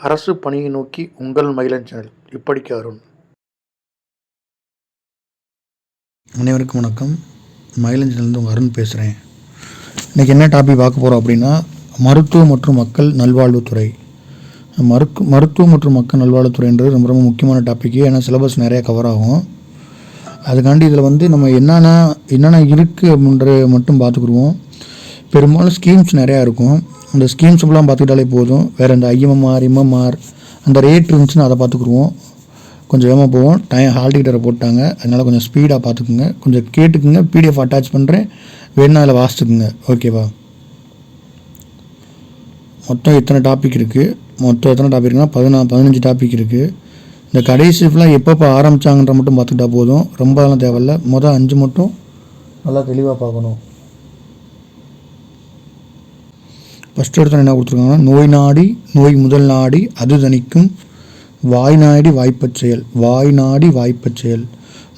அரசு பணியை நோக்கி உங்கள் மகிழன் சேனல். இப்படிக்கு அருண். அனைவருக்கும் வணக்கம். மகிழன் சேனல்லேருந்து உங்கள் அருண் பேசுகிறேன். இன்றைக்கி என்ன டாபிக் பார்க்க போகிறோம் அப்படின்னா, மருத்துவம் மற்றும் மக்கள் நல்வாழ்வுத்துறை. மருத்துவம் மற்றும் மக்கள் நல்வாழ்வுத்துறைன்றது ரொம்ப ரொம்ப முக்கியமான டாப்பிக்கு. ஏன்னா சிலபஸ் நிறையா கவர் ஆகும். அதுக்காண்டி இதில் நம்ம என்னென்ன இருக்குது அப்படின்றத மட்டும் பார்த்துக்குருவோம். பெரும்பாலும் ஸ்கீம்ஸ் நிறையா இருக்கும். அந்த ஸ்கீம்ஸ் ஃபுல்லாக பார்த்துக்கிட்டாலே போதும். வேறு இந்த எம்எம்ஆர் அந்த ரேட் இருந்துச்சுன்னா அதை பார்த்துக்குருவோம். கொஞ்சம் வேகமாக போவோம். ஹால் டிக்கெட்டரை போட்டாங்க, அதனால் கொஞ்சம் ஸ்பீடாக பார்த்துக்குங்க. கொஞ்சம் கேட்டுக்குங்க. பிடிஎஃப் அட்டாச் பண்ணுறேன், வேணா அதில் வாசிச்சுக்குங்க. ஓகேவா? மொத்தம் எத்தனை டாபிக் இருக்குன்னா 15 டாபிக் இருக்குது. இந்த கடைசி ஃபுல்லாக எப்பப்போ ஆரம்பித்தாங்கன்ற மட்டும் பார்த்துக்கிட்டா போதும். ரொம்பலாம் தேவையில்ல. மொதல் 5 மட்டும் நல்லா தெளிவாக பார்க்கணும். ஃபஸ்ட்டு எடுத்து என்ன கொடுத்துருக்காங்கன்னா, நோய் நாடி நோய் முதல் நாடி அது தணிக்கும் வாய் நாடி வாய்ப்பச் செயல்.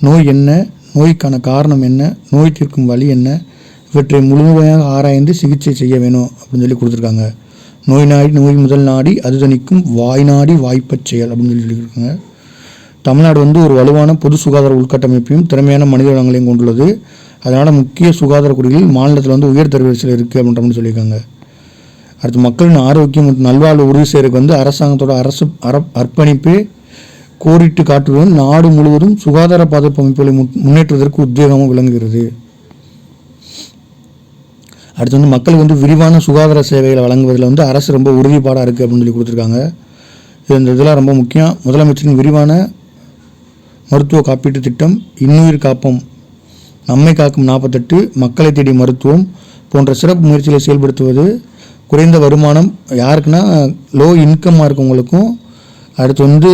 நோய் என்ன, நோய்க்கான காரணம் என்ன, நோய் தீர்க்கும் வழி என்ன, இவற்றை முழுமையாக ஆராய்ந்து சிகிச்சை செய்ய வேணும் அப்படின்னு சொல்லி கொடுத்துருக்காங்க. நோய் நாடி நோய் முதல் நாடி அது தணிக்கும் வாய் நாடி வாய்ப்பச் செயல் அப்படின்னு சொல்லி சொல்லியிருக்காங்க. தமிழ்நாடு ஒரு வலுவான பொது சுகாதார உள்கட்டமைப்பையும் திறமையான மனித வளங்களையும் கொண்டுள்ளது. அதனால் முக்கிய சுகாதார குடிகளில் மாநிலத்தில் உயர் தரவரிசையில் இருக்குது அப்படின்ற மாதிரி சொல்லியிருக்காங்க. அடுத்து, மக்களின் ஆரோக்கியம் மற்றும் நல்வாழ்வு உறுதி செய்யறதுக்கு அரசாங்கத்தோட அர்ப்பணிப்பை கோரிட்டு காட்டுவதும் நாடு முழுவதும் சுகாதார பாதுகாப்பு அமைப்புகளை முன்னேற்றுவதற்கு உத்வேகமாக விளங்குகிறது. அடுத்து மக்களுக்கு விரிவான சுகாதார சேவைகளை வழங்குவதில் அரசு ரொம்ப உறுதிப்பாடாக இருக்குது அப்படின்னு சொல்லி கொடுத்துருக்காங்க. இந்த இதெல்லாம் ரொம்ப முக்கியம். முதலமைச்சரின் விரிவான மருத்துவ காப்பீட்டு திட்டம், இன்னுயிர் காப்போம், நம்மை காக்கும் 48, மக்களை தேடி மருத்துவம் போன்ற சிறப்பு முயற்சிகளை செயல்படுத்துவது குறைந்த வருமானம் யாருக்குன்னா லோ இன்கம்மாக இருக்கவங்களுக்கும், அடுத்து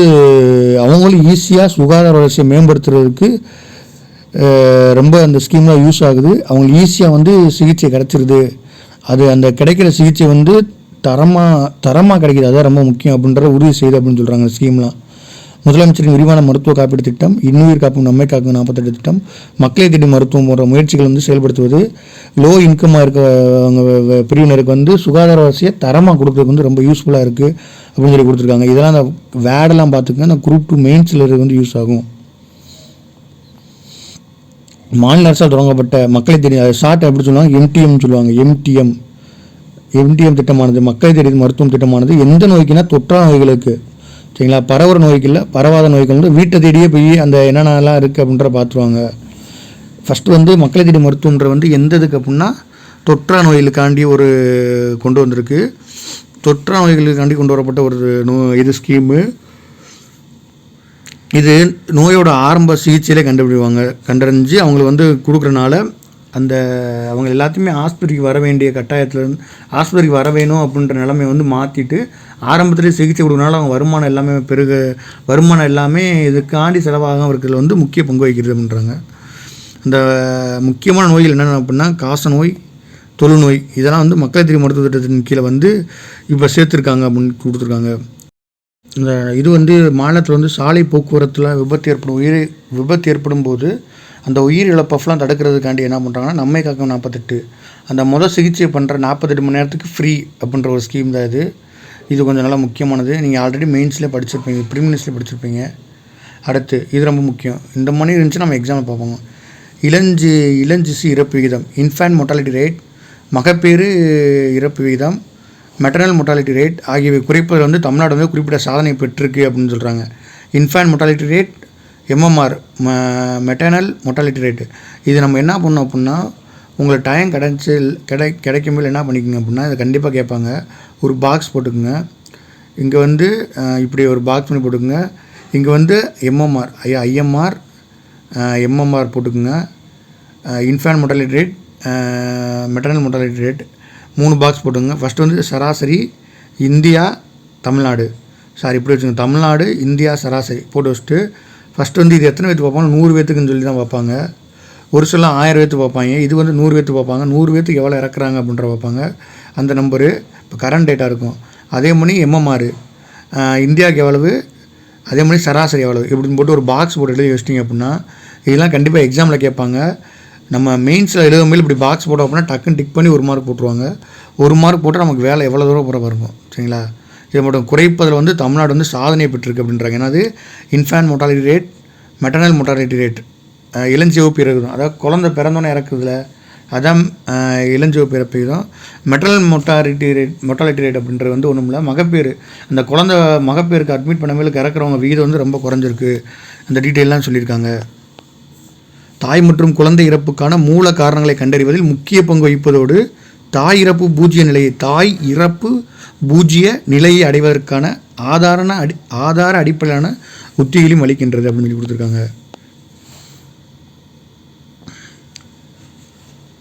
அவங்களும் ஈஸியாக சுகாதார வளர்ச்சியை மேம்படுத்துறதுக்கு ரொம்ப அந்த ஸ்கீம்லாம் யூஸ் ஆகுது. அவங்களுக்கு ஈஸியாக சிகிச்சை கிடச்சிருது. அது அந்த கிடைக்கிற சிகிச்சை தரமாக கிடைக்கிது. அதுதான் ரொம்ப முக்கியம் அப்படின்ற உறுதி செய்யுது அப்படின்னு சொல்கிறாங்க ஸ்கீம்லாம். முதலமைச்சரின் விரிவான மருத்துவ காப்பீட்டு திட்டம், இன்னுயிர் காப்பும் நம்மை காக்கும் 48 திட்டம், மக்களை தேடி மருத்துவம் போன்ற முயற்சிகள் செயல்படுத்துவது லோ இன்கமாக இருக்க பிரிவினருக்கு சுகாதார வசதியை தரமாக கொடுக்குறதுக்கு ரொம்ப யூஸ்ஃபுல்லாக இருக்குது அப்படின்னு சொல்லி கொடுத்துருக்காங்க. இதெல்லாம் அந்த வேடெல்லாம் பார்த்துக்கங்க. அந்த குரூப் 2 மெயின்ஸில் யூஸ் ஆகும். மாநில அரசால் தொடங்கப்பட்ட மக்களை தேடி ஷார்ட் எப்படி சொல்லுவாங்க, எம்டிஎம் திட்டமானது மக்களை தேடி மருத்துவம் திட்டமானது எந்த நோய்க்குன்னா தொற்றா நோய்களுக்கு, சரிங்களா, பரவுற நோய்க்கு இல்லை, பரவாத நோய்கள் வீட்டை தேடியே போய் அந்த என்னென்னலாம் இருக்குது அப்படின்ற பார்த்துருவாங்க. ஃபஸ்ட்டு மக்களை தேடி மருத்துவன்ற எந்த இதுக்கு அப்படின்னா தொற்றா நோய்களுக்காண்டி கொண்டு வந்திருக்கு. தொற்றா நோய்களுக்காண்டி கொண்டு வரப்பட்ட இது ஸ்கீமு. இது நோயோட ஆரம்ப சிகிச்சையிலே கண்டறிஞ்சு அவங்களுக்கு கொடுக்குறனால அவங்க எல்லாத்தையுமே ஆஸ்பத்திரிக்கு வர வேண்டிய கட்டாயத்துலேருந்து ஆஸ்பத்திரிக்கு வர வேணும் அப்படின்ற நிலைமை மாற்றிட்டு ஆரம்பத்திலே சிகிச்சை கொடுக்கறனால அவங்க வருமானம் எல்லாமே இதுக்காண்டி செலவாக இருக்கிறதுல முக்கிய பங்கு வகிக்கிறது அப்படின்றாங்க. இந்த முக்கியமான நோய்கள் என்னென்ன அப்படின்னா காச நோய், தொழுநோய், இதெல்லாம் மக்களை தேடி மருத்துவ திட்டத்தின் கீழே இப்போ சேர்த்துருக்காங்க அப்படின்னு கொடுத்துருக்காங்க. இந்த இது மாநிலத்தில் சாலை போக்குவரத்தில் விபத்து ஏற்படும் போது அந்த உயிர் இழப்பெல்லாம் தடுக்கிறதுக்காண்டி என்ன பண்ணுறாங்கன்னா நம்மை காக்கும் 48, அந்த சிகிச்சை பண்ணுற 48 மணி நேரத்துக்கு ஃப்ரீ அப்படின்ற ஒரு ஸ்கீம் தான் இது கொஞ்சம் நல்லா முக்கியமானது. நீங்கள் ஆல்ரெடி மெயின்ஸ்லேயே படிச்சிருப்பீங்க, ப்ரிலிமினரிஸ்லேயே படிச்சிருப்பீங்க. அடுத்து இது ரொம்ப முக்கியம். இந்த மணி இருந்துச்சுன்னா நம்ம எக்ஸாமில் பார்ப்போம். இளஞ்சிசு இறப்பு விகிதம், இன்ஃபேன்ட் மொர்டாலிட்டி ரேட், மகப்பேறு இறப்பு விகிதம், மெட்டர்னல் மொர்டாலிட்டி ரேட் ஆகியவை குறைப்பதில் தமிழ்நாடு குறிப்பிட்ட சாதனை பெற்றிருக்கு அப்படின்னு சொல்கிறாங்க. Infant mortality rate, MMR, maternal mortality rate. இது நம்ம என்ன பண்ணோம் அப்படின்னா, உங்களுக்கு டைம் கிடைக்கும்போது என்ன பண்ணிக்கோங்க அப்படின்னா, இதை கண்டிப்பாக கேட்பாங்க. ஒரு பாக்ஸ் போட்டுக்குங்க. இங்கே இப்படி ஒரு பாக்ஸ் பண்ணி போட்டுக்குங்க. இங்கே எம்எம்ஆர், எம்எம்ஆர் போட்டுக்குங்க. Infant mortality rate, maternal mortality rate 3 box போட்டுங்க. ஃபஸ்ட்டு சராசரி இந்தியா தமிழ்நாடு, இப்படி வச்சுங்க. தமிழ்நாடு இந்தியா சராசரி போட்டு வச்சுட்டு ஃபஸ்ட்டு இது எத்தனை பேர்த்து பார்ப்பாங்க, 100 பேர்த்துக்குன்னு சொல்லி தான் பார்ப்பாங்க. ஒரு சில 1000 பேர்த்து பார்ப்பாங்க. இது 100 பேர்த்து பார்ப்பாங்க. 100 பேர்த்துக்கு எவ்வளோ இறக்குறாங்க அப்படின்ற பார்ப்பாங்க. அந்த நம்பரு இப்போ கரண்ட் டேட்டாக இருக்கும். அதே மாதிரி எம்எம்ஆர் இந்தியாவுக்கு எவ்வளவு, அதே மாதிரி சராசரி எவ்வளவு, இப்படின்னு போட்டு ஒரு பாக்ஸ் போட்டு எழுதி வச்சிட்டிங்க அப்படின்னா இதெல்லாம் கண்டிப்பாக எக்ஸாமில் கேட்பாங்க. நம்ம மெயின்ஸில் எழுதும்போது இப்படி பாக்ஸ் போட்டோம் அப்படின்னா டக்குன்னு டிக் பண்ணி 1 மார்க் போட்டுருவாங்க. 1 மார்க் போட்டால் நமக்கு வேலை எவ்வளோ தூரம் போகிற இருக்கும், சரிங்களா. இதை மட்டும் குறைப்பதில் வந்து தமிழ்நாடு வந்து சாதனை பெற்றிருக்கு அப்படின்றாங்க. ஏன்னா அது infant mortality rate, maternal mortality rate, இளஞ்சிவப்பு இறக்குதும், அதாவது குழந்தை பிறந்தோன்னே இறக்குதுல அதான் இளஞ்சிவப்பு இறப்புதான். மெட்டர்னல் மோர்டாலிட்டி ரேட் அப்படின்றது வந்து ஒன்றும் இல்லை, மகப்பேறு, அந்த குழந்தை மகப்பேருக்கு அட்மிட் பண்ணவங்களுக்கு இறக்குறவங்க விகிதம் வந்து ரொம்ப குறைஞ்சிருக்கு. அந்த டீட்டெயிலாம் சொல்லியிருக்காங்க. தாய் மற்றும் குழந்தை இறப்புக்கான மூல காரணங்களை கண்டறிவதில் முக்கிய பங்கு வகிப்பதோடு தாய் இறப்பு பூஜ்ஜிய நிலையை அடைவதற்கான ஆதார அடிப்படையிலான உத்திகளையும் அளிக்கின்றது அப்படின்னு சொல்லி கொடுத்துருக்காங்க.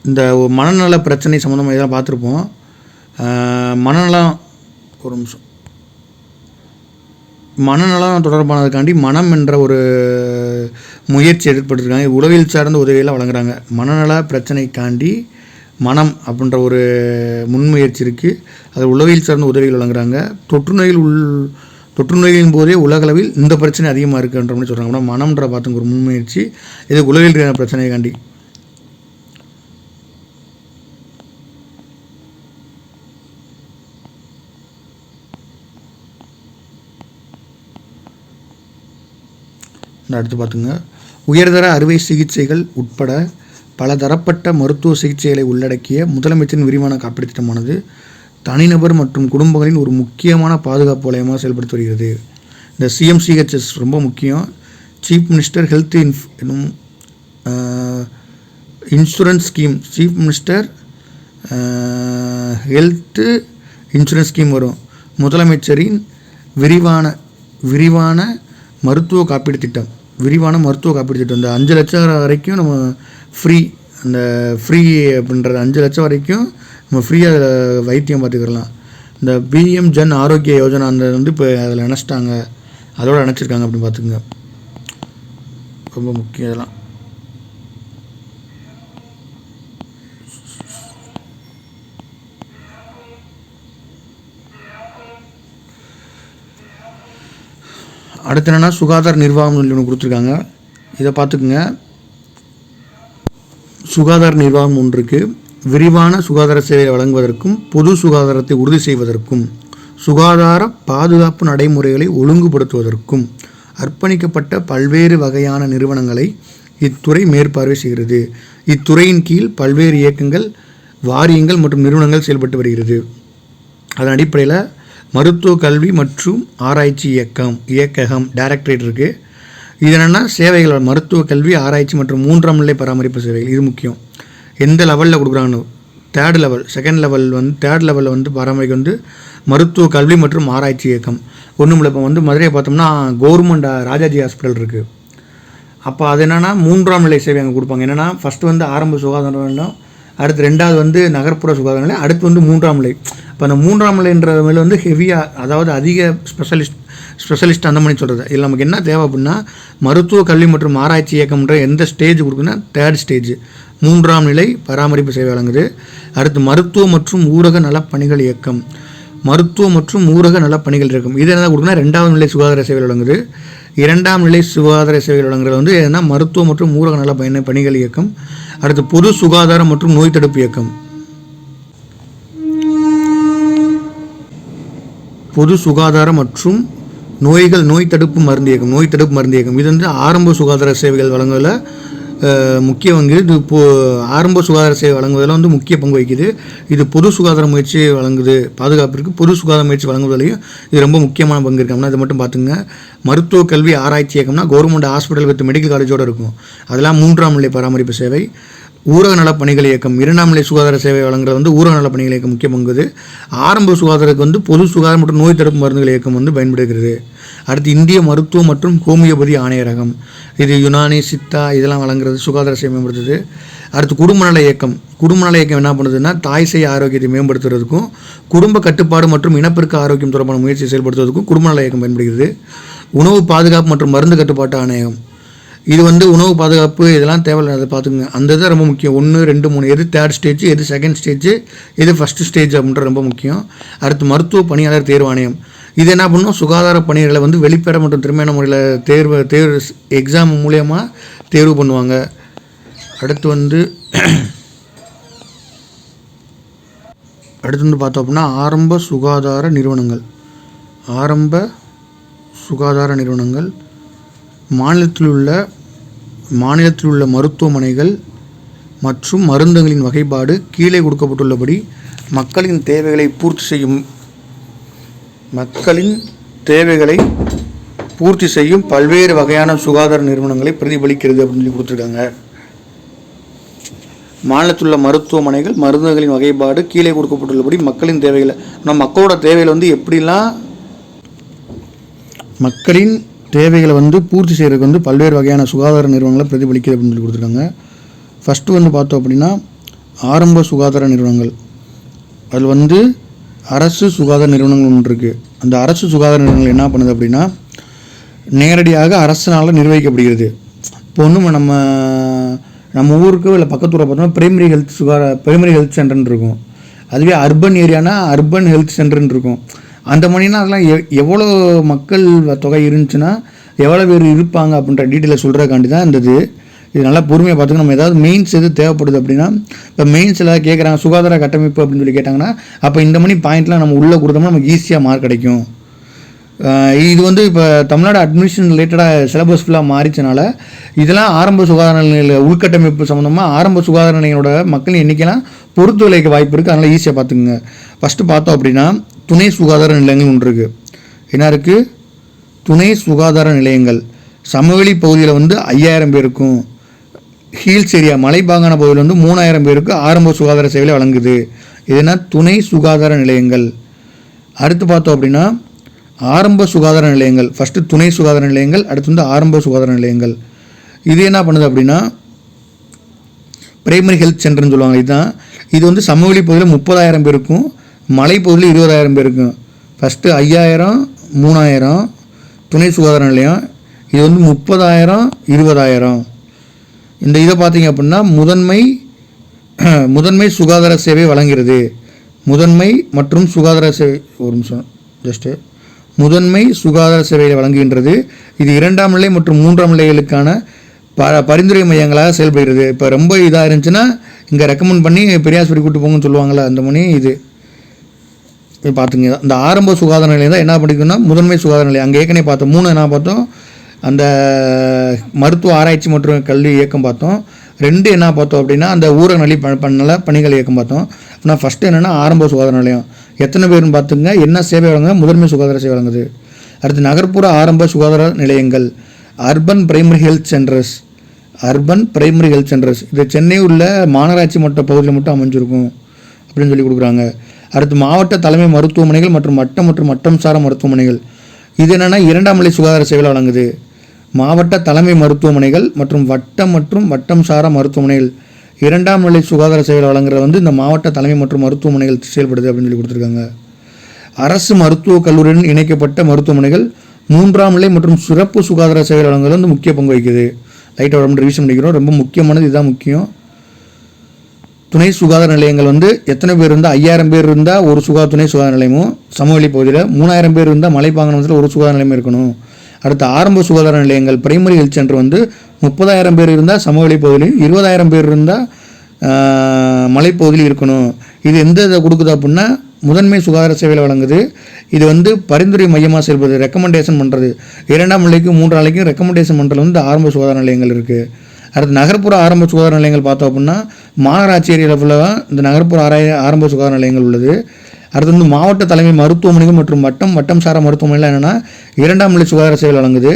இந்த மனநல பிரச்சனை சம்மந்தமாக இதெல்லாம் பார்த்துருப்போம். மனநலம் தொடர்பானதுக்காண்டி மனம் என்ற ஒரு முயற்சி ஏற்படுத்திருக்காங்க. உளவியல் சார்ந்த உதவியெல்லாம் வழங்குறாங்க. மனநல பிரச்சனைக்காண்டி மனம் அப்படின்ற ஒரு முன்முயற்சி இருக்குது. அது உளவியல் சார்ந்த உதவிகள் வழங்குறாங்க. தொற்றுநோயின் போதே உலகளவில் இந்த பிரச்சனை அதிகமாக இருக்குன்ற மாதிரி சொல்கிறாங்க. மனம்ன்ற பார்த்துங்க ஒரு முன்முயற்சி, இது உளவியல் பிரச்சனைக்காண்டி. அடுத்து பார்த்துங்க, உயர்தர அறுவை சிகிச்சைகள் உட்பட பல தரப்பட்ட மருத்துவ சிகிச்சைகளை உள்ளடக்கிய முதலமைச்சரின் விரிவான காப்பீடு திட்டமானது தனிநபர் மற்றும் குடும்பங்களின் ஒரு முக்கியமான பாதுகாப்பு வலயமாக செயல்படுத்தி வருகிறது. இந்த CMCHS ரொம்ப முக்கியம். Chief minister health insurance scheme, chief minister health insurance scheme வரும். முதலமைச்சரின் விரிவான மருத்துவ காப்பீடு திட்டம், இந்த 5 லட்சம் வரைக்கும் நம்ம ஃப்ரீ, அந்த ஃப்ரீ அப்படின்றது 5 லட்சம் வரைக்கும் நம்ம ஃப்ரீயாக வைத்தியம் பார்த்துக்கலாம். இந்த PM ஜன் ஆரோக்கிய யோஜனா அந்த வந்து இப்போ அதில் இணைச்சிட்டாங்க, அதோடு இணைச்சிருக்காங்க அப்படின்னு பார்த்துக்குங்க. ரொம்ப முக்கியம் இதெல்லாம். அடுத்து என்னென்னா சுகாதார நிர்வாகம் ஒன்று கொடுத்துருக்காங்க. இதை பார்த்துக்குங்க. சுகாதார நிர்வாகம் ஒன்றுக்கு விரிவான சுகாதார சேவையை வழங்குவதற்கும் பொது சுகாதாரத்தை உறுதி செய்வதற்கும் சுகாதார பாதுகாப்பு நடைமுறைகளை ஒழுங்குபடுத்துவதற்கும் அர்ப்பணிக்கப்பட்ட பல்வேறு வகையான நிறுவனங்களை இத்துறை மேற்பார்வை செய்கிறது. இத்துறையின் கீழ் பல்வேறு இயக்கங்கள், வாரியங்கள் மற்றும் நிறுவனங்கள் செயல்பட்டு வருகிறது. அதன் அடிப்படையில் மருத்துவ கல்வி மற்றும் ஆராய்ச்சி இயக்ககம் டைரக்டரேட் இருக்குது. இது என்னென்னா சேவைகள், மருத்துவ கல்வி, ஆராய்ச்சி மற்றும் 3ஆம் நிலை பராமரிப்பு சேவைகள். இது முக்கியம். எந்த லெவலில் கொடுக்குறாங்கன்னு, தேர்ட் லெவலில் வந்து பராமரிக்க வந்து மருத்துவ கல்வி மற்றும் ஆராய்ச்சி இயக்கம். ஒன்றும் இல்லை, இப்போ வந்து மதுரையை பார்த்தோம்னா கவர்மெண்ட் ராஜாஜி ஹாஸ்பிட்டல் இருக்குது. அப்போ அது என்னென்னா 3ஆம் நிலை சேவை அங்கே கொடுப்பாங்க. என்னென்னா ஃபஸ்ட்டு வந்து ஆரம்ப சுகாதார நிலையம், அடுத்து 2வது வந்து நகர்ப்புற சுகாதார நிலையம், அடுத்து வந்து 3ஆம் நிலை. இப்போ அந்த 3ஆம் நிலைன்ற மேலே வந்து ஹெவியாக, அதாவது அதிக ஸ்பெஷலிஸ்ட் அந்த மாதிரி சொல்கிறது. இதில் நமக்கு என்ன தேவை அப்படின்னா மருத்துவ கல்வி மற்றும் ஆராய்ச்சி இயக்கம்ன்ற எந்த ஸ்டேஜ் கொடுக்குன்னா 3rd ஸ்டேஜ், 3ஆம் நிலை பராமரிப்பு சேவை வழங்குது. அடுத்து மருத்துவ மற்றும் ஊரக நலப்பணிகள் இயக்கம், இது என்ன கொடுக்குன்னா 2வது நிலை சுகாதார சேவை வழங்குது. 2ஆம் நிலை சுகாதார சேவைகள் வழங்குறது வந்து என்ன, மருத்துவ மற்றும் ஊரக நல பணிகள் இயக்கம். அடுத்து பொது சுகாதாரம் மற்றும் நோய் தடுப்பு இயக்கம், பொது சுகாதாரம் மற்றும் நோய் தடுப்பு மருந்து இயக்கம். இது வந்து ஆரம்ப சுகாதார சேவைகள் வழங்குவதில் முக்கிய பங்கு. இது ஆரம்ப சுகாதார சேவை வழங்குவதில் வந்து முக்கிய பங்கு வகிக்குது. இது பொது சுகாதார முயற்சி வழங்குது, பாதுகாப்பிற்கு பொது சுகாதார முயற்சி வழங்குவதிலையும் இது ரொம்ப முக்கியமான பங்கு இருக்கோம்னா இதை மட்டும் பார்த்துங்க. மருத்துவ கல்வி ஆராய்ச்சி இயக்கம்னா கவர்மெண்ட் ஹாஸ்பிட்டல் வித் மெடிக்கல் காலேஜோடு இருக்கும், அதெல்லாம் 3ஆம் நிலை பராமரிப்பு சேவை. ஊரக நலப்பணிகள் இயக்கம் 2ஆம் நிலை சுகாதார சேவை வழங்குறது வந்து ஊரக நலப்பணிகள் இயக்கம் முக்கிய பங்குது. ஆரம்ப சுகாதாரத்துக்கு வந்து பொது சுகாதாரம் மற்றும் நோய் தடுப்பு மருந்துகள் இயக்கம் வந்து பயன்படுகிறது. அடுத்து இந்திய மருத்துவம் மற்றும் ஹோமியோபதி ஆணையரகம், இது யுனானி, சித்தா இதெல்லாம் வழங்குறது, சுகாதார சேவை மேம்படுத்துது. அடுத்து குடும்ப நல இயக்கம் என்ன பண்ணுதுன்னா தாய் சேய் ஆரோக்கியத்தை மேம்படுத்துறதுக்கும் குடும்ப கட்டுப்பாடு மற்றும் இனப்பெருக்க ஆரோக்கியம் தொடர்பான முயற்சியை செயல்படுத்துவதற்கும் குடும்ப நல இயக்கம் பயன்படுகிறது. உணவு பாதுகாப்பு மற்றும் மருந்து கட்டுப்பாட்டு ஆணையம், இது வந்து உணவு பாதுகாப்பு இதெல்லாம் தேவையில்லை, அதை பார்த்துக்குங்க. அந்த இது ரொம்ப முக்கியம். 1, 2, 3 எது 3rd ஸ்டேஜ், எது 2nd ஸ்டேஜ், எது 1st ஸ்டேஜ் அப்படின்ற ரொம்ப முக்கியம். அடுத்து மருத்துவ பணியாளர் தேர்வு ஆணையம், இது என்ன பண்ணணும், சுகாதார பணிகளை வந்து வெளிப்பட மற்றும் திறமையான முறையில் தேர்வு எக்ஸாம் மூலயமா தேர்வு பண்ணுவாங்க. அடுத்து வந்து பார்த்தோம் அப்படின்னா ஆரம்ப சுகாதார நிறுவனங்கள், ஆரம்ப சுகாதார நிறுவனங்கள் மாநிலத்தில் உள்ள மருத்துவமனைகள் மற்றும் மருந்துகளின் வகைப்பாடு கீழே கொடுக்கப்பட்டுள்ளபடி மக்களின் தேவைகளை பூர்த்தி செய்யும் பல்வேறு வகையான சுகாதார நிறுவனங்களை பிரதிபலிக்கிறது அப்படின்னு சொல்லி கொடுத்துருக்காங்க. மாநிலத்தில் உள்ள மருத்துவமனைகள் மருந்துகளின் வகைப்பாடு கீழே கொடுக்கப்பட்டுள்ளபடி மக்களின் தேவைகளை மக்களோட தேவைகளை எப்படிலாம் மக்களின் தேவைகளை பூர்த்தி செய்கிறதுக்கு பல்வேறு வகையான சுகாதார நிறுவனங்களை பிரதிபலிக்கிறது அப்படின்னு சொல்லி கொடுத்துருக்காங்க. ஃபஸ்ட்டு பார்த்தோம் அப்படின்னா ஆரம்ப சுகாதார நிறுவனங்கள். அதில் அரசு சுகாதார நிறுவனங்கள் ஒன்று இருக்குது. அந்த அரசு சுகாதார நிறுவனங்கள் என்ன பண்ணுது அப்படின்னா நேரடியாக அரசினால் நிர்வகிக்கப்படுகிறது. இப்போ நம்ம ஊருக்கு இல்லை பக்கத்து ஊரை பார்த்தோம்னா பிரைமரி ஹெல்த் சென்டர்னு இருக்கும். அதுவே அர்பன் ஏரியானா அர்பன் ஹெல்த் சென்டர்னு இருக்கும். அந்த மாதிரினா அதெல்லாம் எவ்வளோ மக்கள் தொகை இருந்துச்சுன்னா எவ்வளோ பேர் இருப்பாங்க அப்படின்ற டீட்டெயிலை சொல்கிறக்காண்டி தான் இருந்தது. இது நல்லா பொறுமையாக பார்த்துக்கணும். நம்ம ஏதாவது மெயின்ஸ் எது தேவைப்படுது அப்படின்னா இப்போ மெயின்ஸ் ஏதாவது கேட்குறாங்க சுகாதார கட்டமைப்பு அப்படின்னு சொல்லி கேட்டாங்கன்னா அப்போ இந்த மாதிரி பாயிண்ட்லாம் நம்ம உள்ளே கொடுத்தோம்னா நமக்கு ஈஸியாக மார்க் கிடைக்கும். இது இப்போ தமிழ்நாடு அட்மிஷன் ரிலேட்டடாக சிலபஸ் ஃபுல்லாக மாறிச்சனால இதெல்லாம் ஆரம்ப சுகாதார நிலையில் உள்கட்டமைப்பு சம்மந்தமாக ஆரம்ப சுகாதார நிலையோட மக்களின் எண்ணிக்கைலாம் பொறுத்து விளைவிக்க வாய்ப்பு இருக்குது. அதனால் ஈஸியாக பார்த்துக்குங்க. ஃபஸ்ட்டு பார்த்தோம் அப்படின்னா துணை சுகாதார நிலையங்கள் ஒன்று இருக்குது. என்ன இருக்குது? துணை சுகாதார நிலையங்கள். சமவெளி பகுதியில் 5000 பேருக்கும், ஹீல்ஸ் ஏரியா மலைப்பாங்கான பகுதியில் 3000 பேருக்கு ஆரம்ப சுகாதார சேவைகளை வழங்குது. இதுனா துணை சுகாதார நிலையங்கள். அடுத்து பார்த்தோம் அப்படின்னா ஆரம்ப சுகாதார நிலையங்கள். ஃபஸ்ட்டு துணை சுகாதார நிலையங்கள், அடுத்து ஆரம்ப சுகாதார நிலையங்கள். இது என்ன பண்ணுது அப்படின்னா பிரைமரி ஹெல்த் சென்டர்னு சொல்லுவாங்க. இது சமவெளி பகுதியில் 30,000 பேருக்கும், மலைப்பகுதியில் 20,000 பேருக்கும். ஃபஸ்ட்டு 5000, 3000 துணை சுகாதார நிலையம். இது 30,000, 20,000. இந்த இதை பார்த்தீங்க அப்படின்னா முதன்மை சுகாதார சேவை வழங்குகிறது. முதன்மை மற்றும் சுகாதார சேவை ஒரு நிமிஷம் முதன்மை சுகாதார சேவைகளை வழங்குகின்றது. இது 2ஆம் நிலை மற்றும் 3ஆம் நிலைகளுக்கான பரிந்துரை மையங்களாக செயல்படுகிறது. இப்போ ரொம்ப இதாக இருந்துச்சுன்னா இங்கே ரெக்கமெண்ட் பண்ணி பெரியாஸ்பத்திரி கூட்டு போங்கன்னு சொல்லுவாங்களே அந்த மணி இது பார்த்துங்க. இந்த ஆரம்ப சுகாதார நிலையம் தான் என்ன பண்ணிக்கணும்னா முதன்மை சுகாதார நிலையம். அங்கே ஏற்கனவே பார்த்தோம் 3 என்ன பார்த்தோம், அந்த மருத்துவ ஆராய்ச்சி மற்றும் கல்வி இயக்கம் பார்த்தோம். 2 என்ன பார்த்தோம் அப்படின்னா அந்த ஊரக நல பணிகள் இயக்கம் பார்த்தோம். ஆனால் ஃபஸ்ட்டு என்னென்னா ஆரம்ப சுகாதார நிலையம் எத்தனை பேருன்னு பார்த்துங்க, என்ன சேவை வழங்குங்க, முதன்மை சுகாதார சேவை வழங்குது. அடுத்து நகர்ப்புற ஆரம்ப சுகாதார நிலையங்கள், அர்பன் பிரைமரி ஹெல்த் சென்டர்ஸ். இது சென்னை உள்ள மாநகராட்சி பகுதியில் மட்டும் அமைஞ்சிருக்கும் அப்படின்னு சொல்லி கொடுக்குறாங்க. அடுத்து மாவட்ட தலைமை மருத்துவமனைகள் மற்றும் மட்டம் சாரா மருத்துவமனைகள். இது என்னென்னா 2ஆம் நிலை சுகாதார சேவை வழங்குது. மாவட்ட தலைமை மருத்துவமனைகள் மற்றும் வட்டம் சாரா மருத்துவமனைகள் 2ஆம் நிலை சுகாதார சேவை வழங்குறது இந்த மாவட்ட தலைமை மற்றும் மருத்துவமனைகள் செயல்படுது அப்படின்னு சொல்லி கொடுத்துருக்காங்க. அரசு மருத்துவக் கல்லூரியுடன் இணைக்கப்பட்ட மருத்துவமனைகள் 3ஆம் நிலை மற்றும் சிறப்பு சுகாதார சேவை வழங்குறது முக்கிய பங்கு வகிக்குது. லைட்டாக ரொம்ப ரிவிஷன் பண்ணிக்கிறோம். ரொம்ப முக்கியமானது இதுதான் முக்கியம். துணை சுகாதார நிலையங்கள் எத்தனை பேர் இருந்தால் 5000 பேர் இருந்தால் ஒரு துணை சுகாதார நிலையமும், சமவெளி பகுதியில் 3000 பேர் இருந்தால் மலைப்பாங்கனத்தில் ஒரு சுகாதார நிலையம் இருக்கணும். அடுத்து ஆரம்ப சுகாதார நிலையங்கள் பிரைமரி ஹெல்த் சென்டர் 30,000 பேர் இருந்தால் சமவெளி பகுதியிலையும், 20,000 பேர் இருந்தால் மலைப்பகுதியில் இருக்கணும். இது எந்த இதை கொடுக்குது அப்படின்னா முதன்மை சுகாதார சேவையில் வழங்குது. இது பரிந்துரை மையமாக செயல்படுது, ரெக்கமெண்டேஷன் பண்ணுறது. 2ஆம் நிலைக்கும் 3ஆம் நிலைக்கும் ரெக்கமெண்டேஷன் பண்ணுறது ஆரம்ப சுகாதார நிலையங்கள் இருக்குது. அடுத்து நகர்ப்புற ஆரம்ப சுகாதார நிலையங்கள் பார்த்தோம் அப்படின்னா மாநகராட்சி ஏரியாவில் ஃபுல்லாக இந்த நகர்ப்புற ஆரம்ப சுகாதார நிலையங்கள் உள்ளது. அடுத்து மாவட்ட தலைமை மருத்துவமனைகள் மற்றும் வட்டம் சாரா மருத்துவமனைகள் என்னென்னா 2ஆம் நிலை சுகாதார சேவை வழங்குது.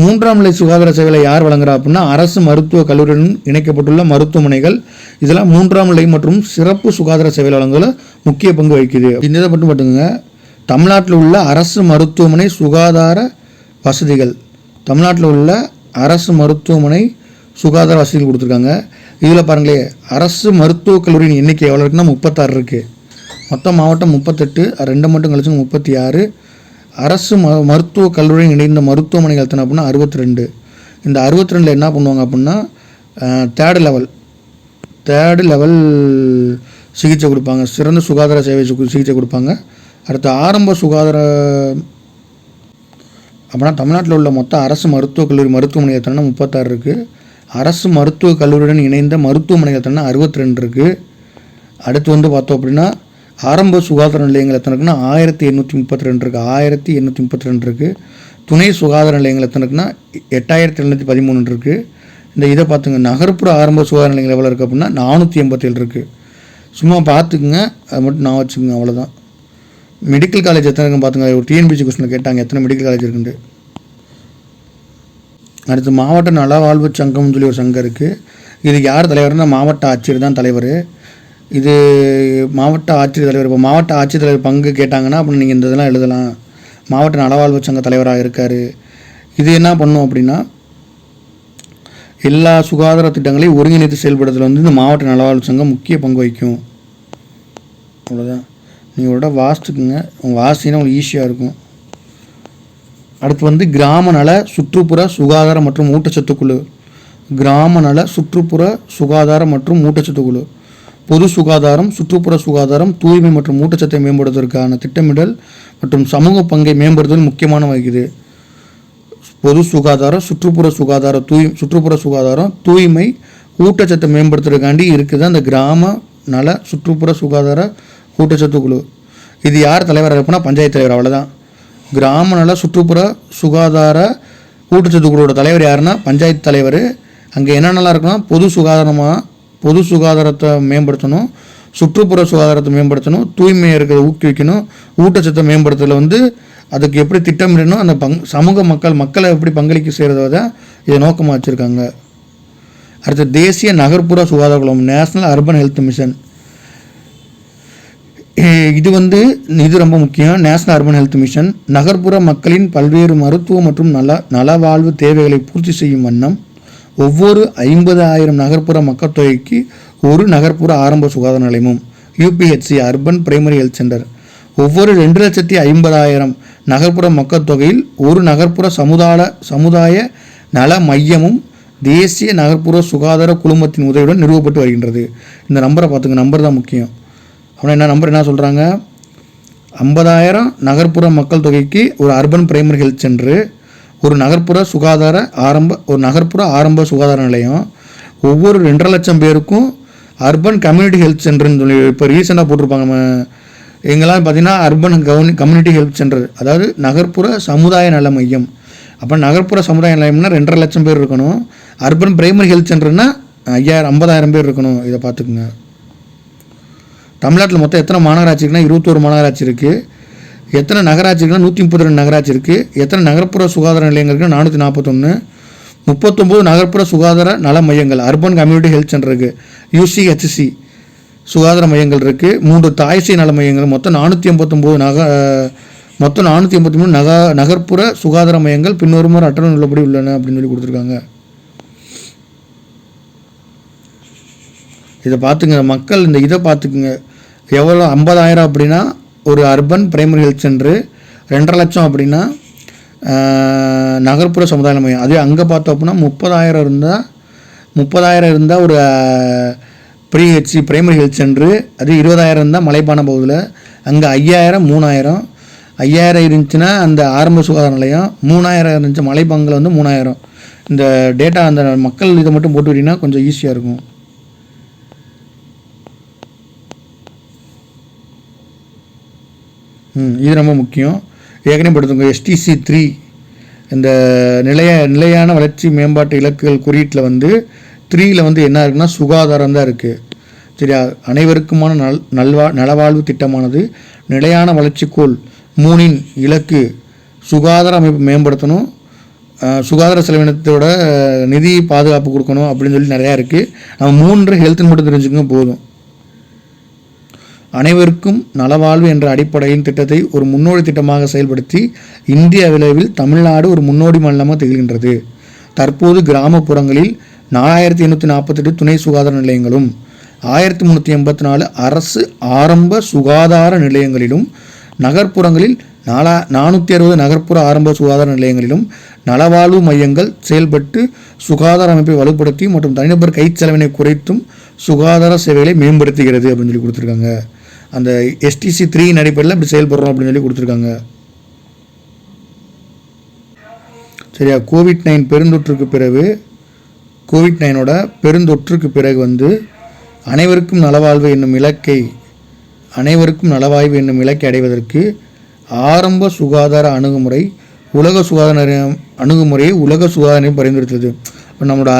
3ஆம் நிலை சுகாதார சேவைகளை யார் வழங்குறா அப்படின்னா அரசு மருத்துவக் கல்லூரியுடன் இணைக்கப்பட்டுள்ள மருத்துவமனைகள். இதெல்லாம் 3ஆம் நிலை மற்றும் சிறப்பு சுகாதார சேவை வழங்குவதில் முக்கிய பங்கு வகிக்குது. இந்த இதை மட்டும் பார்த்துங்க. தமிழ்நாட்டில் உள்ள அரசு மருத்துவமனை சுகாதார வசதிகள். தமிழ்நாட்டில் உள்ள அரசு மருத்துவமனை சுகாதார வசதிகள் கொடுத்துருக்காங்க. இதில் பாருங்களேன், அரசு மருத்துவக் கல்லூரியின் எண்ணிக்கை எவ்வளோ இருக்குன்னா 36 இருக்குது. மொத்தம் மாவட்டம் 38, 2 மட்டும் கழிச்சு 36. அரசு மருத்துவக் கல்லூரியின் இணைந்த மருத்துவமனைகள் எத்தனை அப்படின்னா 62. இந்த 62 என்ன பண்ணுவாங்க அப்படின்னா தேர்டு லெவல் சிகிச்சை கொடுப்பாங்க, சிறந்த சுகாதார சேவை சிகிச்சை கொடுப்பாங்க. அடுத்து ஆரம்ப சுகாதார அப்படின்னா தமிழ்நாட்டில் உள்ள மொத்த அரசு மருத்துவக் கல்லூரி மருத்துவமனை எத்தனைனா 36 இருக்குது. அரசு மருத்துவக் கல்லூரியுடன் இணைந்த மருத்துவமனைகள் எத்தனைனா 62 இருக்குது. அடுத்து பார்த்தோம் அப்படின்னா ஆரம்ப சுகாதார நிலையங்கள் எத்தனை இருக்குன்னா 1832 இருக்குது. 1832 இருக்குது. துணை சுகாதார நிலையங்கள் எத்தனை இருக்குன்னா 8713 இருக்குது. இந்த இதை பார்த்துங்க, நகர்ப்புற ஆரம்ப சுகாதார நிலையங்கள் எவ்வளோ இருக்குது அப்படின்னா 487 இருக்குது. சும்மா பார்த்துக்குங்க, அதை மட்டும் நான் வச்சுக்கோங்க, அவ்வளோதான். மெடிக்கல் காலேஜ் எத்தனை இருக்குன்னு பார்த்துங்க. ஒரு டிஎன்பிசி கொஸ்டினில் கேட்டாங்க எத்தனை மெடிக்கல் காலேஜ் இருக்குன்ட்டு. அடுத்து மாவட்ட நலவாழ்வு சங்கம்னு சொல்லி ஒரு சங்கம் இருக்குது. இது யார் தலைவர்னா மாவட்ட ஆட்சியர் தான் தலைவர். இது மாவட்ட ஆட்சியர் தலைவர். இப்போ மாவட்ட ஆட்சித்தலைவர் பங்கு கேட்டாங்கன்னா அப்படின்னு நீங்கள் இந்த இதெல்லாம் எழுதலாம். மாவட்ட நலவாழ்வு சங்க தலைவராக இருக்கார். இது என்ன பண்ணும் அப்படின்னா எல்லா சுகாதார திட்டங்களையும் ஒருங்கிணைத்து செயல்படுறதுல வந்து இந்த மாவட்ட நலவாழ்வு சங்கம் முக்கிய பங்கு வகிக்கும். அவ்வளோதான். நீங்களோட வாசிச்சுக்குங்க, வாசினா உங்களுக்கு ஈஸியாக இருக்கும். அடுத்து வந்து கிராம நல சுற்றுப்புற சுகாதார மற்றும் ஊட்டச்சத்து குழு. கிராம நல சுற்றுப்புற சுகாதார மற்றும் ஊட்டச்சத்து குழு பொது சுகாதாரம், சுற்றுப்புற சுகாதாரம், தூய்மை மற்றும் ஊட்டச்சத்தை மேம்படுத்துவதற்கான திட்டமிடல் மற்றும் சமூக பங்கை மேம்படுத்துதல் முக்கியமான வகிக்குது. பொது சுகாதாரம், சுற்றுப்புற சுகாதாரம், தூய்மை, ஊட்டச்சத்தை மேம்படுத்துறதுக்காண்டி இருக்குது அந்த கிராம நல சுற்றுப்புற சுகாதார ஊட்டச்சத்து குழு. இது யார் தலைவராக இருப்போம்னா பஞ்சாயத்து தலைவர். அவ்வளோதான். கிராம நல சுற்றுப்புற சுகாதார ஊட்டச்சத்து குழுவோட தலைவர் யாருன்னா பஞ்சாயத்து தலைவர். அங்கே என்னென்னலாம் இருக்குன்னா பொது சுகாதாரத்தை மேம்படுத்தணும், சுற்றுப்புற சுகாதாரத்தை மேம்படுத்தணும், தூய்மையை இருக்கிறத ஊக்குவிக்கணும், ஊட்டச்சத்தை மேம்படுத்துறதுல வந்து அதுக்கு எப்படி திட்டமிடணும், அந்த சமூக மக்களை எப்படி பங்களிக்க செய்கிறத தான் இதை நோக்கமாக வச்சுருக்காங்க. அடுத்து தேசிய நகர்ப்புற சுகாதார குழு, நேஷனல் அர்பன் ஹெல்த் மிஷன். இது ரொம்ப முக்கியம். நேஷனல் அர்பன் ஹெல்த் மிஷன் நகர்ப்புற மக்களின் பல்வேறு மருத்துவ மற்றும் நலவாழ்வு தேவைகளை பூர்த்தி செய்யும் வண்ணம் ஒவ்வொரு 50,000 நகர்ப்புற மக்கள் தொகைக்கு ஒரு நகர்ப்புற ஆரம்ப சுகாதார நிலையமும் யூபிஹெச்சி அர்பன் பிரைமரி ஹெல்த் சென்டர், ஒவ்வொரு 2,50,000 நகர்ப்புற மக்கள் தொகையில் ஒரு நகர்ப்புற சமுதாய நல மையமும் தேசிய நகர்ப்புற சுகாதார குழுமத்தின் உதவியுடன் நிறுவப்பட்டு வருகின்றது. இந்த நம்பரை பார்த்துங்க, நம்பர் தான் முக்கியம். அப்படின்னா நம்பர் என்ன சொல்கிறாங்க, 50,000 நகர்ப்புற மக்கள் தொகைக்கு ஒரு அர்பன் பிரைமரி ஹெல்த் சென்டரு, ஒரு நகர்ப்புற ஆரம்ப சுகாதார நிலையம், ஒவ்வொரு 2.5 லட்சம் பேருக்கும் அர்பன் கம்யூனிட்டி ஹெல்த் சென்டர்னு சொல்லி இப்போ ரீசெண்டாக போட்டிருப்பாங்க. நம்ம எங்கெல்லாம் பார்த்தீங்கன்னா அர்பன் கம்யூனிட்டி ஹெல்த் சென்டர், அதாவது நகர்ப்புற சமுதாய நல மையம். அப்போ நகர்ப்புற சமுதாய நிலையம்னா 2.5 லட்சம் பேர் இருக்கணும். அர்பன் பிரைமரி ஹெல்த் சென்டர்னா 50,000 பேர் இருக்கணும். இதை பார்த்துக்குங்க. தமிழ்நாட்டில் மொத்தம் எத்தனை மாநகராட்சி இருக்குன்னா 21 மாநகராட்சி இருக்குது. எத்தனை நகராட்சி இருக்குன்னா 132 நகராட்சி இருக்குது. எத்தனை நகர்ப்புற சுகாதார நிலையங்கள் இருக்குன்னா 441. 39 நகர்ப்புற சுகாதார நல மையங்கள் அர்பன் கம்யூனிட்டி ஹெல்த் சென்டர் இருக்குது. யூசிஹெச்சி சுகாதார மையங்கள் இருக்குது. 3 தாய்சை நல மையங்கள். மொத்தம் 483 நகர்ப்புற சுகாதார மையங்கள் பின்வருமாறு அட்டவணை உள்ளபடி உள்ளன அப்படின்னு சொல்லி கொடுத்துருக்காங்க. இதை பார்த்துங்க மக்கள், இந்த இதை பார்த்துக்குங்க. எவ்வளோ 50,000 அப்படின்னா ஒரு அர்பன் பிரைமரி ஹெல்த் சென்டரு, 2.5 லட்சம் அப்படின்னா நகர்ப்புற சமுதாய மையம். அதே அங்கே பார்த்தோம் அப்படின்னா 30,000 இருந்தால் ஒரு பிரைமரி ஹெல்த் சென்டரு, அது 20,000 இருந்தால் மலைப்பான பகுதியில், அங்கே 5,000 3,000 5,000 இருந்துச்சுன்னா அந்த ஆரம்ப சுகாதார நிலையம், 3,000 இருந்துச்சு மலைப்பங்கில் வந்து 3,000. இந்த டேட்டா அந்த மக்கள் இதை மட்டும் போட்டு விட்டீங்கன்னா கொஞ்சம் ஈஸியாக இருக்கும். இது ரொம்ப முக்கியம். ஏற்கனவே படுத்துங்க. STC 3 இந்த நிலையான வளர்ச்சி மேம்பாட்டு இலக்குகள் குறியீட்டில் வந்து 3ல் வந்து என்ன இருக்குன்னா சுகாதாரம் தான் இருக்குது. சரியா? அனைவருக்குமான நலவாழ்வு திட்டமானது நிலையான வளர்ச்சிக்கோள் 3இன் இலக்கு சுகாதார அமைப்பு மேம்படுத்தணும், சுகாதார செலவினத்தோட நிதி பாதுகாப்பு கொடுக்கணும் அப்படின்னு சொல்லி நிறையா இருக்குது. நம்ம 3 ஹெல்த்துன்னு மட்டும் தெரிஞ்சுக்கங்க போதும். அனைவருக்கும் நலவாழ்வு என்ற அடிப்படையின் திட்டத்தை ஒரு முன்னோடி திட்டமாக செயல்படுத்தி இந்திய அளவில் தமிழ்நாடு ஒரு முன்னோடி மாநிலமாக திகழ்கின்றது. தற்போது கிராமப்புறங்களில் 4,848 துணை சுகாதார நிலையங்களும் 1,384 அரசு ஆரம்ப சுகாதார நிலையங்களிலும் நகர்ப்புறங்களில் 460 நகர்ப்புற ஆரம்ப சுகாதார நிலையங்களிலும் நலவாழ்வு மையங்கள் செயல்பட்டு சுகாதார அமைப்பை வலுப்படுத்தி மற்றும் தனிநபர் கை செலவினை குறைத்தும் சுகாதார சேவைகளை மேம்படுத்துகிறது அப்படின்னு சொல்லி கொடுத்துருக்காங்க. அந்த STC 3 அடிப்படையில் இப்படி செயல்படுறோம் அப்படின்னு சொல்லி கொடுத்துருக்காங்க. சரியா? கோவிட்-9 பெருந்தொற்றுக்கு பிறகு வந்து அனைவருக்கும் நலவாழ்வு என்னும் இலக்கை அனைவருக்கும் நலவாய்வு என்னும் இலக்கை அடைவதற்கு ஆரம்ப சுகாதார அணுகுமுறை உலக சுகாதார அணுகுமுறையை உலக சுகாதாரம் பரிந்துரைத்தது. இப்போ நம்மளோட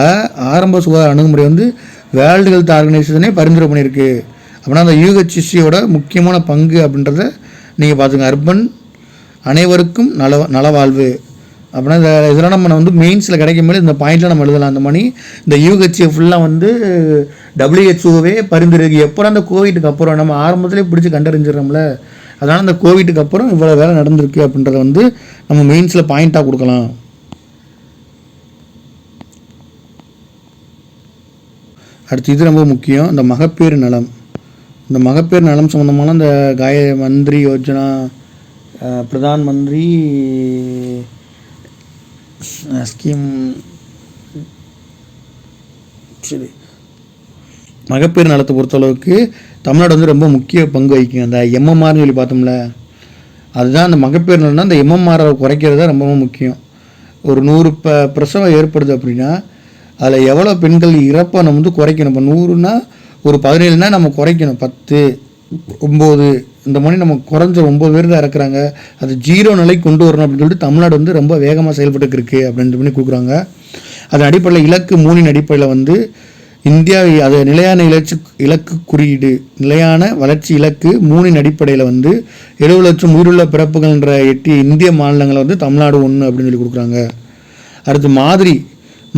ஆரம்ப சுகாதார அணுகுமுறை வந்து வேர்ல்டு ஹெல்த் ஆர்கனைசேஷனே பரிந்துரை பண்ணியிருக்கு. அப்படின்னா அந்த யூஹெச்சிசியோட முக்கியமான பங்கு அப்படின்றத நீங்கள் பார்த்துங்க. அர்பன் அனைவருக்கும் நலவாழ்வு அப்படின்னா இதெல்லாம் நம்ம வந்து மெயின்ஸில் கிடைக்கும் போது இந்த பாயிண்ட்லாம் நம்ம எழுதலாம். அந்த மாதிரி இந்த யூஹெச்ஏ ஃபுல்லாக வந்து WHO பரிந்துரைக்கு எப்போ அந்த கோவிட்டுக்கு அப்புறம் நம்ம ஆரம்பத்திலே பிடிச்சி கண்டறிஞ்சிடறோம்ல, அதனால் அந்த கோவிட்டுக்கு அப்புறம் இவ்வளோ வேலை நடந்திருக்கு அப்படின்றத வந்து நம்ம மெயின்ஸில் பாயிண்ட்டாக கொடுக்கலாம். அடுத்து இது ரொம்ப முக்கியம், இந்த மகப்பேறு நலம். இந்த மகப்பேறு நலம் சம்மந்தமான இந்த மந்திரி யோஜனா, பிரதான் மந்திரி ஸ்கீம், சரி, மகப்பேறு நலத்தை பொறுத்தளவுக்கு தமிழ்நாடு வந்து ரொம்ப முக்கிய பங்கு வகிக்கும். அந்த எம்எம்ஆர்னு சொல்லி பார்த்தோம்ல, அதுதான் அந்த மகப்பேறு நலம்னா அந்த எம்எம்ஆரை குறைக்கிறது தான் ரொம்ப முக்கியம். ஒரு 100 பிரசவம் ஏற்படுது அப்படின்னா அதில் எவ்வளோ பெண்கள் இறப்பை நம்ம வந்து குறைக்கணும். இப்போ 100னா ஒரு 17னா நம்ம குறைக்கணும். 10, 9 இந்த மாதிரி நம்ம குறைஞ்ச 9 பேர் தான் இறக்குறாங்க. அது 0 நிலைக்கு கொண்டு வரணும் அப்படின்னு சொல்லிட்டு தமிழ்நாடு வந்து ரொம்ப வேகமாக செயல்பட்டு இருக்கு அப்படின்னு பண்ணி கொடுக்குறாங்க. அதன் அடிப்படையில் இலக்கு 3 அடிப்படையில் வந்து இந்தியா அது நிலையான இலக்கு குறியீடு, நிலையான வளர்ச்சி இலக்கு 3 அடிப்படையில் வந்து 70 லட்சம் உயிருள்ள பிறப்புகள்ன்ற 8 இந்திய மாநிலங்களை வந்து தமிழ்நாடு 1 அப்படின்னு சொல்லி கொடுக்குறாங்க. அடுத்து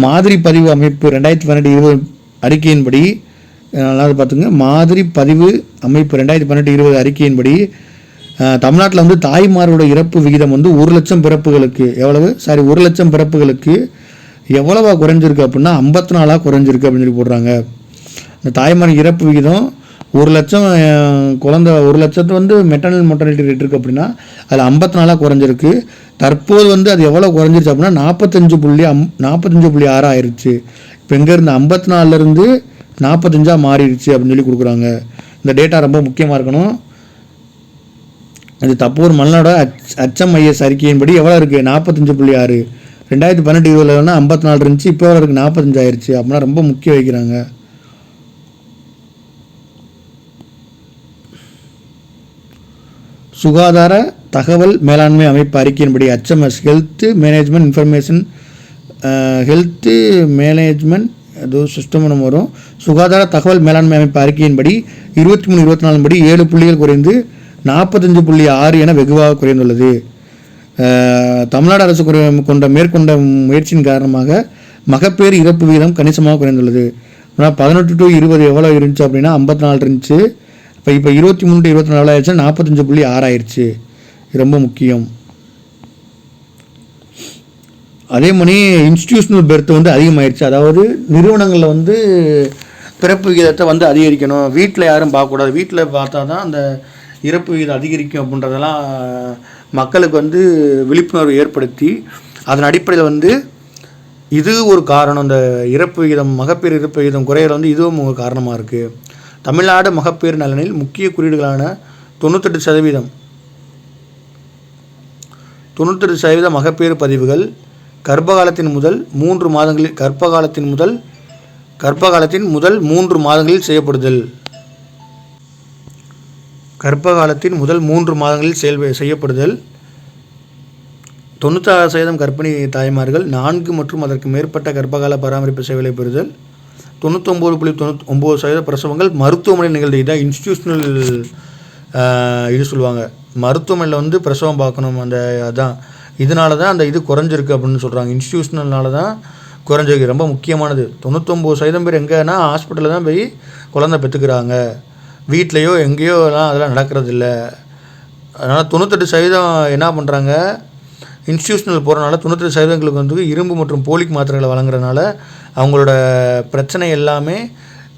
மாதிரி பதிவு அமைப்பு 2018-20 அறிக்கையின்படி, நல்லா பார்த்துங்க, மாதிரி பதிவு அமைப்பு 2018-20 அறிக்கையின்படி தமிழ்நாட்டில் வந்து தாய்மாரோட இறப்பு விகிதம் வந்து 1 லட்சம் பிறப்புகளுக்கு 1 லட்சம் பிறப்புகளுக்கு எவ்வளவா குறைஞ்சிருக்கு அப்படின்னா 54 குறைஞ்சிருக்கு அப்படின்னு சொல்லி போடுறாங்க. இந்த தாய்மார் இறப்பு விகிதம் 1 லட்சம் குழந்தை 1 லட்சத்து வந்து மெட்டர்னல் மொர்டாலிட்டி ரேட் இருக்குது அப்படின்னா அதில் 54 குறைஞ்சிருக்கு. தற்போது வந்து அது எவ்வளோ குறைஞ்சிருச்சு அப்படின்னா 45.6 ஆயிடுச்சு. இப்போ எங்கேருந்து 54லேருந்து 45 மாறிடுச்சு அப்படின்னு சொல்லி கொடுக்குறாங்க. இந்த டேட்டா ரொம்ப முக்கியமாக இருக்கணும். இது தப்பூர் மல்நாடோட HMIS அறிக்கையின்படி எவ்வளோ இருக்குது? 45.6. 2018-20 54 இருந்துச்சு, இப்போ எவ்வளோ இருக்குது? 45 ஆயிடுச்சு. அப்படின்னா ரொம்ப முக்கியம் வைக்கிறாங்க. சுகாதார தகவல் மேலாண்மை அமைப்பு அறிக்கையின்படி HMS health management information health management ஏதோ சிஸ்டம்னு வரும். சுகாதார தகவல் மேலாண்மை அமைப்பு அறிக்கையின்படி 23-24 படி 7 புள்ளிகள் குறைந்து 45.6 என வெகுவாக குறைந்துள்ளது. தமிழ்நாடு அரசு மேற்கொண்ட முயற்சியின் காரணமாக மகப்பேறு இறப்பு விகிதம் கணிசமாக குறைந்துள்ளது. 18-20 எவ்வளோ இருந்துச்சு அப்படின்னா 54 இருந்துச்சு. இப்போ 23-24 ஆயிடுச்சு, 45.6 ஆயிடுச்சு. இது ரொம்ப முக்கியம். அதே மாதிரி இன்ஸ்டிடியூஷனல் பெர்த் வந்து அதிகமாகிடுச்சு. அதாவது நிறுவனங்களில் வந்து பிறப்பு விகிதத்தை வந்து அதிகரிக்கணும், வீட்டில் யாரும் பார்க்கக்கூடாது, வீட்டில் பார்த்தா தான் அந்த இறப்பு விகிதம் அதிகரிக்கும் அப்படின்றதெல்லாம் மக்களுக்கு வந்து விழிப்புணர்வு ஏற்படுத்தி அதன் அடிப்படையில் வந்து இது ஒரு காரணம். இந்த இறப்பு விகிதம் மகப்பேறு இறப்பு விகிதம் குறையிற வந்து இதுவும் ஒரு காரணமாக இருக்குது. தமிழ்நாடு மகப்பேறு நலனில் முக்கிய குறியீடுகளான 98% மகப்பேறு பதிவுகள் கர்ப்பகாலத்தின் முதல் 3 மாதங்களில் செய்யப்படுதல். கர்ப்பகாலத்தின் முதல் 3 மாதங்களில் செய்யப்படுதல். 96% கர்ப்பிணி தாய்மார்கள் 4 மற்றும் அதற்கு மேற்பட்ட கர்ப்பகால பராமரிப்பு சேவைகளை பெறுதல். 99.99% பிரசவங்கள் மருத்துவமனையில் நிகழ்ந்து. இதான் இன்ஸ்டிடியூஷனல் இது சொல்லுவாங்க, மருத்துவமனையில் வந்து பிரசவம் பார்க்கணும். அதான் இதனால தான் அந்த இது குறைஞ்சிருக்கு அப்படின்னு சொல்கிறாங்க. இன்ஸ்டிடியூஷனல்னால தான் குறைஞ்சிருக்கு. ரொம்ப முக்கியமானது. 99% பேர் எங்கன்னா ஹாஸ்பிட்டலில் தான் போய் குழந்தை பெற்றுக்கிறாங்க, வீட்லேயோ எங்கேயோலாம் அதெல்லாம் நடக்கிறதில்ல. அதனால் 98% என்ன பண்ணுறாங்க, இன்ஸ்டிடியூஷனல் போகிறனால 98% வந்து இரும்பு மற்றும் போலிக் மாத்திரைகளை வழங்குறதுனால அவங்களோட பிரச்சனை எல்லாமே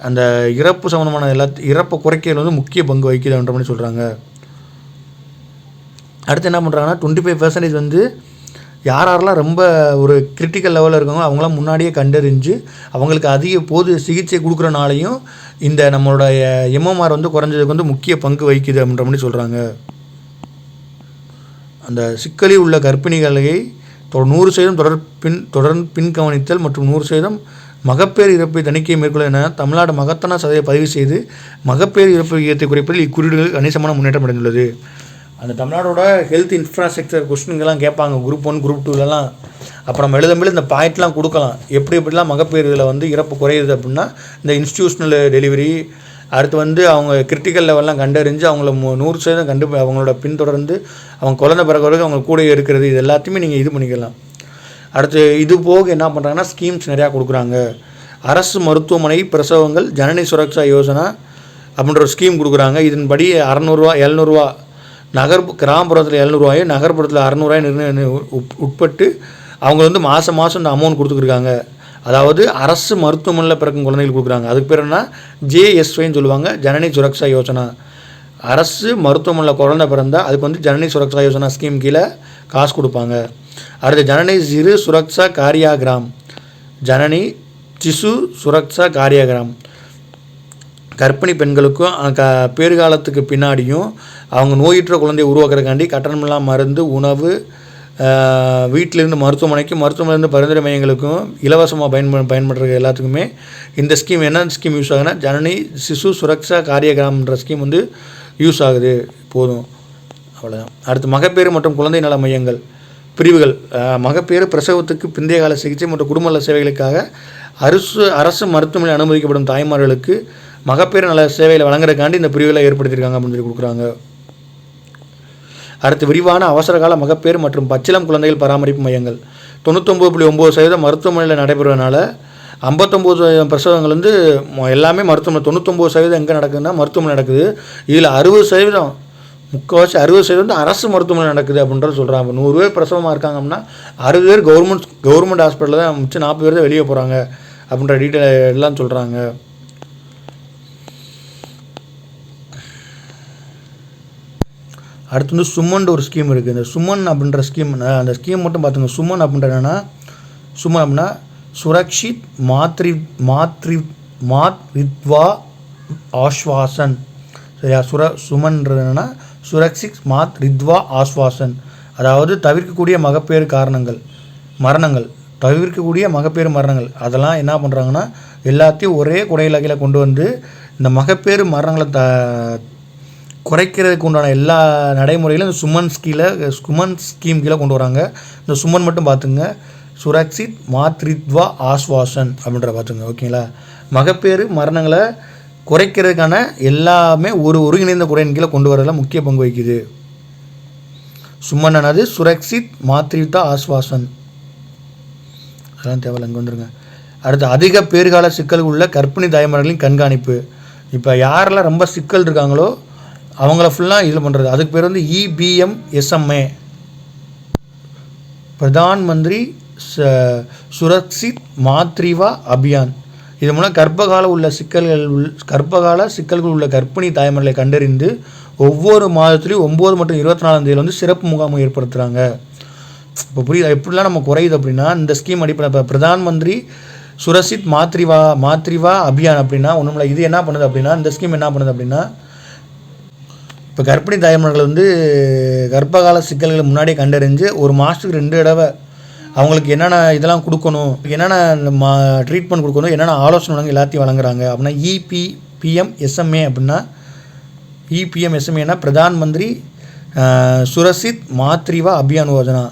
அந்த இறப்பு சம்மந்தமான இறப்பை குறைக்கிறது வந்து முக்கிய பங்கு வகிக்குதுன்ற மாதிரி சொல்கிறாங்க. அடுத்து என்ன பண்ணுறாங்கன்னா 25% வந்து யாரெல்லாம் ரொம்ப ஒரு கிரிட்டிக்கல் லெவலில் இருக்காங்களோ அவங்களாம் முன்னாடியே கண்டறிஞ்சு அவங்களுக்கு அதிக சிகிச்சை கொடுக்குறனாலையும் இந்த நம்மளோட எம்எம்ஆர் வந்து குறைஞ்சதுக்கு வந்து முக்கிய பங்கு வகிக்குது அப்படின்ற மாதிரி சொல்கிறாங்க. அந்த சிக்கலில் உள்ள கர்ப்பிணிகளை 100% தொடர் பின் கவனித்தல் மற்றும் 100% மகப்பேறு இறப்பு தணிக்கை மேற்கொள்ள என தமிழ்நாடு மகத்தான சதவீதத்தை பதிவு செய்து மகப்பேறு இறப்பு விகிதத்தை குறைப்பதில் இக்குறியீடுகள் கணிசமான முன்னேற்றம் அடைந்துள்ளது. அந்த தமிழ்நாடோட ஹெல்த் இன்ஃப்ராஸ்ட்ரக்சர் கொஸ்டின்கெல்லாம் கேட்பாங்க குரூப் 1 குரூப் 2லலாம். அப்புறம் நம்ம எழுதும்போது இந்த பாயிண்ட்லாம் கொடுக்கலாம், எப்படிலாம் மகப்பேறு இதில் வந்து இறப்பு குறையுது அப்படின்னா இந்த இன்ஸ்டியூஷனல் டெலிவரி, அடுத்து அவங்க கிரிட்டிக்கல் லெவல்லாம் கண்டறிஞ்சு அவங்கள 100% அவங்களோட பின்தொடர்ந்து அவங்க குழந்தை பிறகு வரைக்கும் அவங்க கூட இருக்கிறது, இது எல்லாத்தையுமே நீங்கள் இது பண்ணிக்கலாம். அடுத்து இது போக என்ன பண்ணுறாங்கன்னா ஸ்கீம்ஸ் நிறையா கொடுக்குறாங்க. அரசு மருத்துவமனை பிரசவங்கள் ஜனனி சுரக்ஷா யோஜனா அப்படின்ற ஒரு ஸ்கீம் கொடுக்குறாங்க. இதன்படி 600 700 கிராமப்புறத்தில் 700 நகர்ப்புறத்தில் 600 உட்பட்டு அவங்க மாதம் இந்த அமௌண்ட் கொடுத்துருக்காங்க. அதாவது அரசு மருத்துவமனையில் பிறக்கும் குழந்தைகள் கொடுக்குறாங்க. அதுக்கு பேர் என்ன, JSYன்னு சொல்லுவாங்க, ஜனனி சுரக்ஷா யோஜனா. அரசு மருத்துவமனையில் குழந்தை பிறந்தால் அதுக்கு ஜனனி சுரக்ஷா யோஜனா ஸ்கீம் கீழே காசு கொடுப்பாங்க. அடுத்து ஜனனி சிறு சுரக்ஷா காரியாகிராம், ஜனனி சிசு சுரக்ஷா காரியாகிராம் கர்ப்பிணி பெண்களுக்கும் பேறுகாலத்துக்கு பின்னாடியும் அவங்க நோயுற்ற குழந்தையை உருவாக்குறதுக்காண்டி கட்டணமில்லாம் மருந்து, உணவு, வீட்டிலேருந்து மருத்துவமனையிலேருந்து பரிந்துரை மையங்களுக்கும் இலவசமாக பயன்படுற எல்லாத்துக்குமே இந்த ஸ்கீம் என்ன ஸ்கீம் யூஸ் ஆகுதுன்னா ஜனனி சிசு சுரக்ஷா காரியகிராம்ன்ற ஸ்கீம் யூஸ் ஆகுது. போதும், அவ்வளோதான். அடுத்து மகப்பேறு மற்றும் குழந்தை நல மையங்கள் பிரிவுகள். மகப்பேறு பிரசவத்துக்கு பிந்தைய கால சிகிச்சை மற்றும் குடும்ப நல சேவைகளுக்காக அரசு மருத்துவமனையில் அனுமதிக்கப்படும் தாய்மார்களுக்கு மகப்பேறு நல சேவைகளை வழங்குறதுக்காண்டி இந்த பிரிவுகளை ஏற்படுத்தியிருக்காங்க அப்படின்னு சொல்லி கொடுக்குறாங்க. அடுத்து விரிவான அவசரகால மகப்பேறு மற்றும் பச்சிளம் குழந்தைகள் பராமரிப்பு மையங்கள். 99.9% மருத்துவமனையில் நடைபெறுவதனால 59% பிரசவங்கள் எல்லாமே மருத்துவமனை. 99% எங்கே நடக்குதுன்னா மருத்துவமனை நடக்குது. இதில் 60% முக்கால்வாசி 60% அரசு மருத்துவமனை நடக்குது அப்படின்றத சொல்கிறாங்க. 100 பேர் பிரசவமாக இருக்காங்க அப்படின்னா 60 பேர் கவர்மெண்ட் ஹாஸ்பிட்டலில் தான், மிச்சம் 40 பேர் தான் வெளியே போகிறாங்க அப்படின்ற டீட்டெயில் எல்லாம் சொல்கிறாங்க. அடுத்து சுமன் ஒரு ஸ்கீம் இருக்குது. இந்த சுமன் அப்படின்ற ஸ்கீம், அந்த ஸ்கீம் மட்டும் பார்த்துங்க. சுமன் அப்படின்ற என்னென்னா, சுமன் அப்படின்னா சுரக்ஷித் மாத்ரித்வா ஆஸ்வாசன். சரியா? சுமன்றது என்னென்னா சுரக்ஷித் மாத்ரித்வா ஆஸ்வாசன், அதாவது தவிர்க்கக்கூடிய மகப்பேறு மரணங்கள், தவிர்க்கக்கூடிய மகப்பேறு மரணங்கள் அதெல்லாம் என்ன பண்ணுறாங்கன்னா எல்லாத்தையும் ஒரே குடையிலகையில் கொண்டு வந்து இந்த மகப்பேறு மரணங்களை குறைக்கிறதுக்கு உண்டான எல்லா நடைமுறையிலும் இந்த சுமன் ஸ்கீம் கீழே கொண்டு வராங்க. இந்த சுமன் மட்டும் பார்த்துங்க, சுரக்ஷித் மாத்ரித்வா ஆஸ்வாசன் அப்படின்ற பார்த்துங்க. ஓகேங்களா? மகப்பேறு மரணங்களை குறைக்கிறதுக்கான எல்லாமே ஒரு ஒருங்கிணைந்த குறையின் கீழே கொண்டு வரதில் முக்கிய பங்கு வகிக்குது. சுமன்னானது சுரக்ஷித் மாத்ரித்வா ஆஸ்வாசன், அதெல்லாம் தேவையில்லை, இங்கே வந்துருங்க. அடுத்து அதிக பேறுகால சிக்கல் உள்ள கர்ப்பிணி தாய்மார்களின் கண்காணிப்பு. இப்போ யாரெல்லாம் ரொம்ப சிக்கல் இருக்காங்களோ அவங்கள ஃபுல்லாக இதில் பண்ணுறது. அதுக்கு பேர் EBMSMA, பிரதான் மந்திரி சுரக்ஷித் மாத்ரிவா அபியான். இது மூலம் கர்ப்பகால சிக்கல்கள் உள்ள கர்ப்பிணி தாய்மார்களை கண்டறிந்து ஒவ்வொரு மாதத்துலேயும் 9 மற்றும் 24ஆம் தேதியில் சிறப்பு முகாமை ஏற்படுத்துகிறாங்க. இப்போ புரியுது எப்படிலாம் நம்ம குறையுது அப்படின்னா இந்த ஸ்கீம் அடிப்படை. இப்போ பிரதான் மந்திரி சுரக்ஷித் மாத்ரிவா அபியான் அப்படின்னா ஒன்றும் இது என்ன பண்ணுது அப்படின்னா, இந்த ஸ்கீம் என்ன பண்ணுது அப்படின்னா, இப்போ கர்ப்பிணி தாய்மார்கள் கர்ப்பகால சிக்கல்களை முன்னாடியே கண்டறிஞ்சு ஒரு மாதத்துக்கு 2 தடவை அவங்களுக்கு என்னென்ன இதெல்லாம் கொடுக்கணும், என்னென்ன ட்ரீட்மெண்ட் கொடுக்கணும், என்னென்ன ஆலோசனை எல்லாத்தையும் வழங்குறாங்க. அப்படின்னா EBMSMA அப்படின்னா, EBMSMAனா பிரதான் மந்திரி சுரக்ஷித் மாத்ரிவா அபியான் யோஜனா.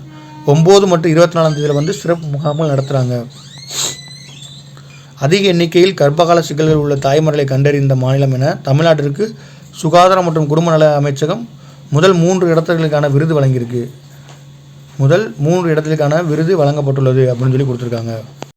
9 மற்றும் 24ஆம் தேதியில் சிறப்பு முகாம்கள் நடத்துகிறாங்க. அதிக எண்ணிக்கையில் கர்ப்பகால சிக்கல்கள் உள்ள தாய்மார்களை கண்டறிந்த மாநிலம் என தமிழ்நாட்டிற்கு சுகாதாரம் மற்றும் குடும்ப நல அமைச்சகம் முதல் 3 இடத்துகளுக்கான விருது வழங்கியிருக்கு. முதல் 3 இடத்துக்கான விருது வழங்கப்பட்டுள்ளது அப்படின்னு சொல்லி கொடுத்துருக்காங்க.